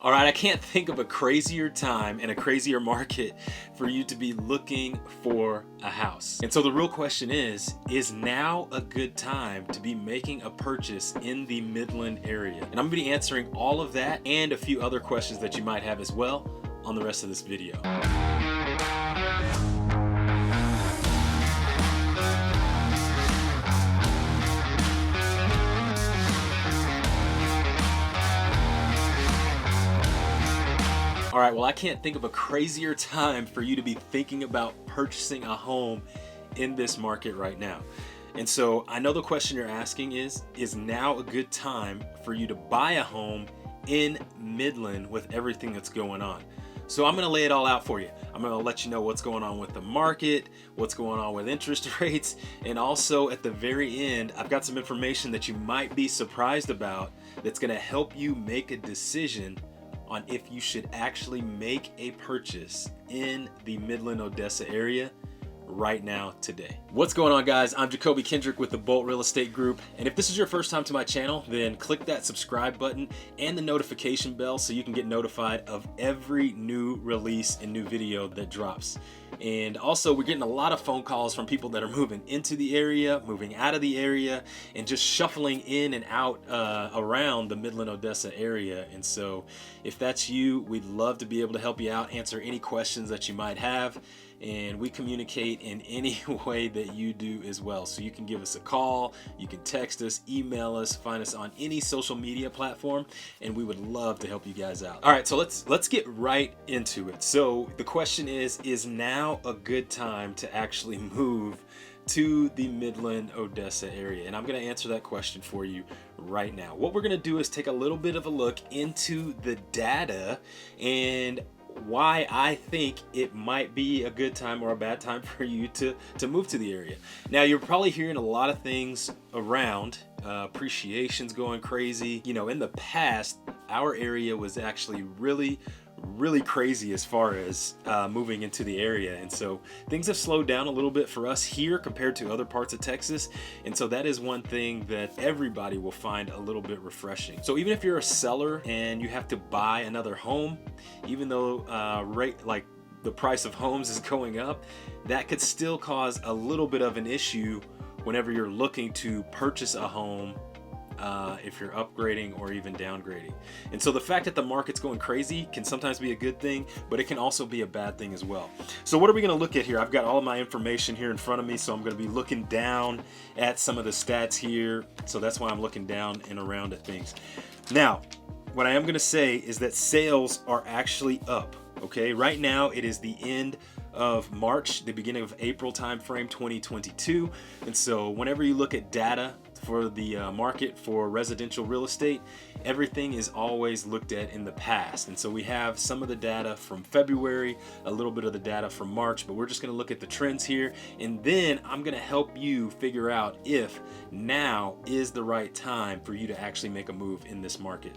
All right, I can't think of a crazier time and a crazier market for you to be looking for a house. And so the real question is now a good time to be making a purchase in the Midland area? And I'm gonna be answering all of that and a few other questions that you might have as well on the rest of this video. All right, well, I can't think of a crazier time for you to be thinking about purchasing a home in this market right now. And so I know the question you're asking is now a good time for you to buy a home in Midland with everything that's going on? So I'm gonna lay it all out for you. I'm gonna let you know what's going on with the market, what's going on with interest rates, and also at the very end, I've got some information that you might be surprised about that's gonna help you make a decision on if you should actually make a purchase in the Midland, Odessa area right now today. What's going on, guys? I'm Jacobe Kendrick with the Bolt Real Estate Group. And if this is your first time to my channel, then click that subscribe button and the notification bell so you can get notified of every new release and new video that drops. And also, we're getting a lot of phone calls from people that are moving into the area, moving out of the area, and just shuffling in and out around the Midland, Odessa area. And so if that's you, we'd love to be able to help you out, answer any questions that you might have. And we communicate in any way that you do as well. So you can give us a call, you can text us, email us, find us on any social media platform, and we would love to help you guys out. All right, so let's get right into it. So the question is now a good time to actually move to the Midland, Odessa area? And I'm gonna answer that question for you right now. What we're gonna do is take a little bit of a look into the data and why I think it might be a good time or a bad time for you to move to the area. Now, you're probably hearing a lot of things around, appreciation's going crazy. You know, in the past, our area was actually really crazy as far as moving into the area, and so things have slowed down a little bit for us here compared to other parts of Texas. And so that is one thing that everybody will find a little bit refreshing. So even if you're a seller and you have to buy another home, even though the price of homes is going up, that could still cause a little bit of an issue whenever you're looking to purchase a home, if you're upgrading or even downgrading. And so the fact that the market's going crazy can sometimes be a good thing, but it can also be a bad thing as well. So what are we going to look at here? I've got all of my information here in front of me, so I'm going to be looking down at some of the stats here. So that's why I'm looking down and around at things. Now, what I am going to say is that sales are actually up. Okay, right now it is the end of March, the beginning of April timeframe 2022. And so whenever you look at data for the market for residential real estate, everything is always looked at in the past. And so we have some of the data from February, a little bit of the data from March, but we're just going to look at the trends here. And then I'm going to help you figure out if now is the right time for you to actually make a move in this market.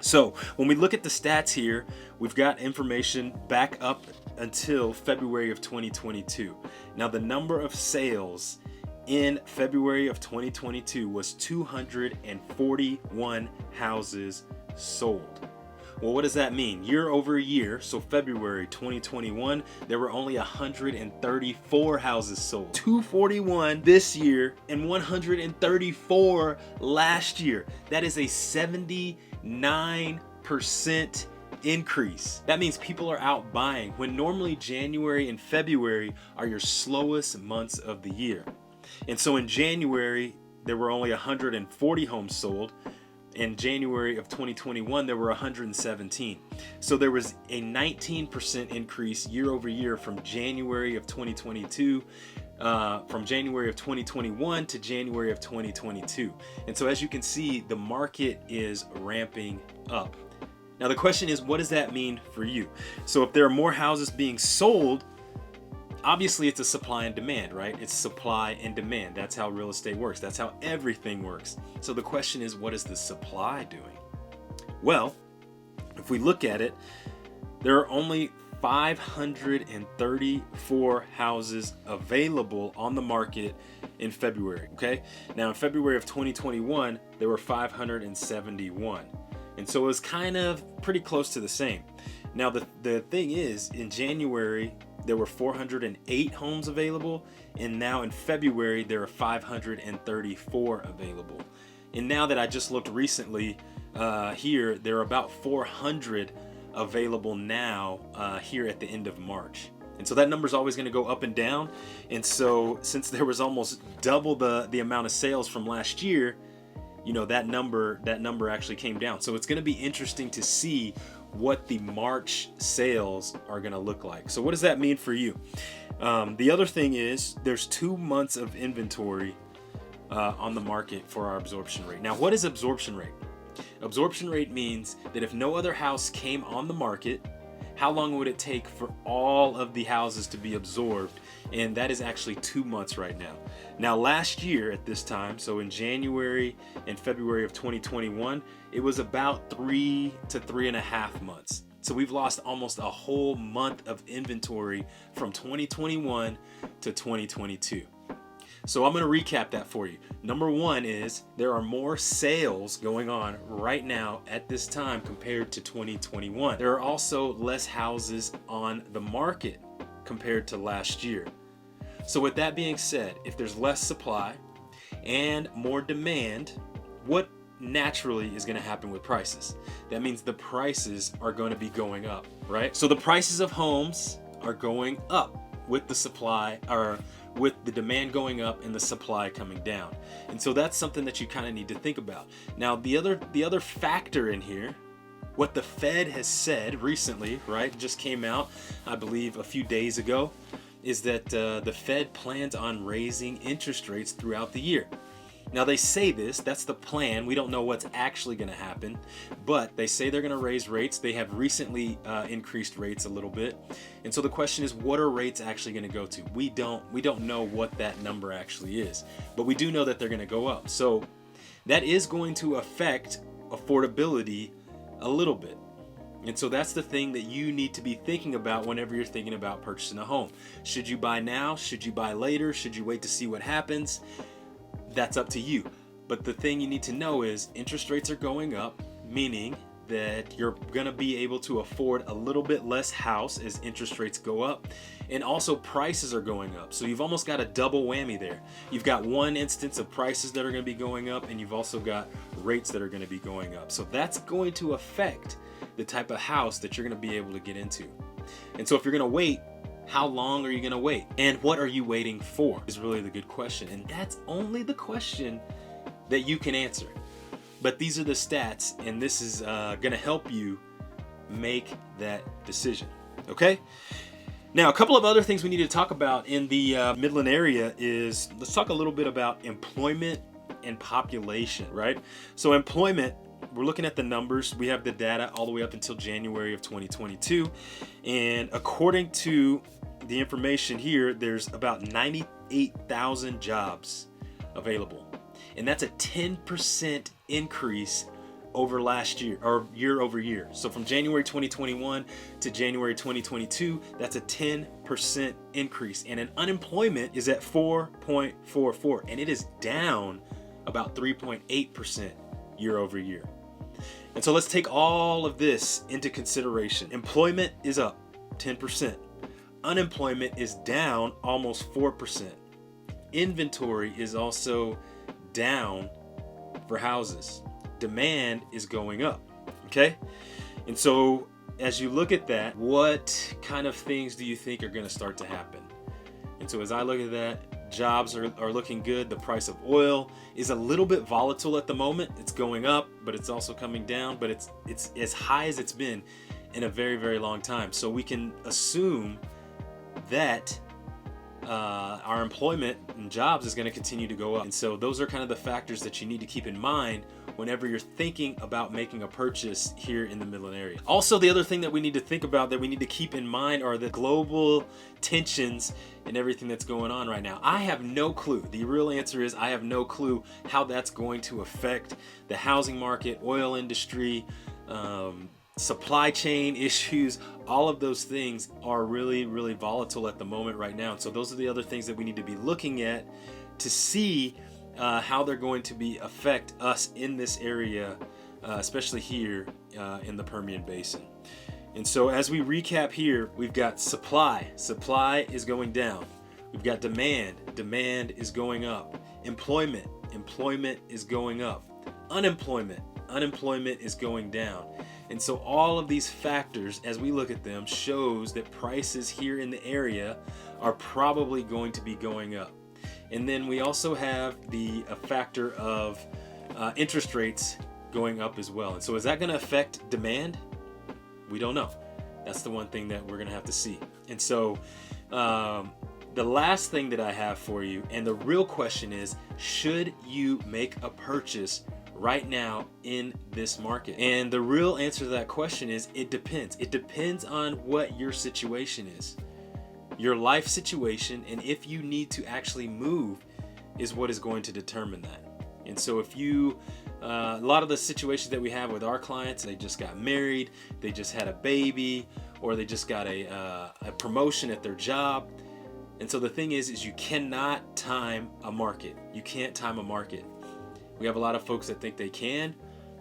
So when we look at the stats here, we've got information back up until February of 2022. Now, the number of sales in February of 2022 was 241 houses sold. Well, what does that mean? Year over year, so February 2021, there were only 134 houses sold. 241 this year and 134 last year. That is a 79% increase. That means people are out buying when normally January and February are your slowest months of the year. And so in January, there were only 140 homes sold. In January of 2021, there were 117. So there was a 19% increase year over year from January of 2022, from January of 2021 to January of 2022. And so as you can see, the market is ramping up. Now the question is, what does that mean for you? So if there are more houses being sold, obviously it's a supply and demand, right? It's supply and demand. That's how real estate works. That's how everything works. So the question is, what is the supply doing? Well, if we look at it, there are only 534 houses available on the market in February, okay? Now in February of 2021, there were 571. And so it was kind of pretty close to the same. Now, the thing is, in January, there were 408 homes available, and now in February, there are 534 available. And now that I just looked recently here, there are about 400 available now here at the end of March. And so that number is always going to go up and down. And so since there was almost double the amount of sales from last year, you know, that number actually came down. So it's going to be interesting to see what the March sales are going to look like. So what does that mean for you? The other thing is there's 2 months of inventory on the market for our absorption rate. Now, what is absorption rate? Absorption rate means that if no other house came on the market, how long would it take for all of the houses to be absorbed? And that is actually 2 months right now. Now, last year at this time, so in January and February of 2021, it was about 3 to 3.5 months. So we've lost almost a whole month of inventory from 2021 to 2022. So I'm going to recap that for you. Number one is there are more sales going on right now at this time compared to 2021. There are also less houses on the market compared to last year. So with that being said, if there's less supply and more demand, what naturally is going to happen with prices? That means the prices are going to be going up, right? So the prices of homes are going up with the supply, or with the demand going up and the supply coming down. And so that's something that you kind of need to think about. Now, the other factor in here, what the Fed has said recently, right, just came out, I believe a few days ago, is that the Fed plans on raising interest rates throughout the year. Now, they say this, that's the plan. We don't know what's actually going to happen, but they say they're going to raise rates. They have recently increased rates a little bit. And so the question is, what are rates actually going to go to? We don't know what that number actually is, but we do know that they're going to go up. So that is going to affect affordability a little bit. And so that's the thing that you need to be thinking about whenever you're thinking about purchasing a home. Should you buy now? Should you buy later? Should you wait to see what happens? That's up to you. But the thing you need to know is interest rates are going up, meaning that you're going to be able to afford a little bit less house as interest rates go up. And also prices are going up. So you've almost got a double whammy there. You've got one instance of prices that are going to be going up, and you've also got rates that are going to be going up. So that's going to affect the type of house that you're going to be able to get into. And so if you're going to wait, how long are you going to wait? And what are you waiting for is really the good question. And that's only the question that you can answer. But these are the stats, and this is going to help you make that decision. Okay? Now, a couple of other things we need to talk about in the Midland area is, let's talk a little bit about employment and population, right? So employment, we're looking at the numbers. We have the data all the way up until January of 2022. And according to the information here, there's about 98,000 jobs available. And that's a 10% increase over last year, or year over year. So from January 2021 to January 2022, that's a 10% increase. And unemployment is at 4.44, and it is down about 3.8% year over year. And so let's take all of this into consideration. Employment is up 10%. Unemployment is down almost 4%. Inventory is also down for houses. Demand is going up, okay? And so as you look at that, what kind of things do you think are going to start to happen? And so as I look at that, jobs are looking good. The price of oil is a little bit volatile at the moment. It's going up, but it's also coming down, but it's as high as it's been in a very, very long time. So we can assume that our employment and jobs is going to continue to go up. And so those are kind of the factors that you need to keep in mind whenever you're thinking about making a purchase here in the Midland area. Also, the other thing that we need to think about, that we need to keep in mind, are the global tensions and everything that's going on right now. I have no clue. The real answer is I have no clue how that's going to affect the housing market, oil industry, supply chain issues. All of those things are really, really volatile at the moment right now. And so those are the other things that we need to be looking at to see how they're going to affect us in this area especially here in the Permian Basin. And so as we recap here, we've got supply. Supply is going down. We've got demand. Demand is going up. Employment. Employment is going up. Unemployment. Unemployment is going down. And so all of these factors, as we look at them, shows that prices here in the area are probably going to be going up. And then we also have the factor of interest rates going up as well. And so is that going to affect demand? We don't know. That's the one thing that we're going to have to see. And so the last thing that I have for you, and the real question is, should you make a purchase right now in this market? And the real answer to that question is, it depends. It depends on what your situation is. Your life situation, and if you need to actually move, is what is going to determine that. And so if you, a lot of the situations that we have with our clients, they just got married, they just had a baby, or they just got a promotion at their job. And so the thing is you cannot time a market. You can't time a market. We have a lot of folks that think they can,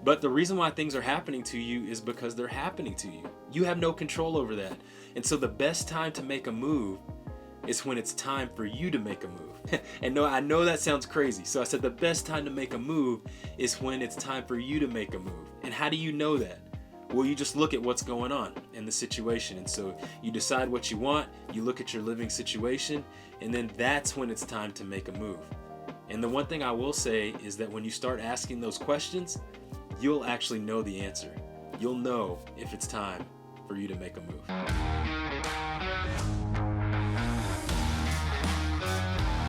but the reason why things are happening to you is because they're happening to you. You have no control over that. And so the best time to make a move is when it's time for you to make a move. And no, I know that sounds crazy. So I said the best time to make a move is when it's time for you to make a move. And how do you know that? Well, you just look at what's going on in the situation. And so you decide what you want, you look at your living situation, and then that's when it's time to make a move. And the one thing I will say is that when you start asking those questions, you'll actually know the answer. You'll know if it's time for you to make a move.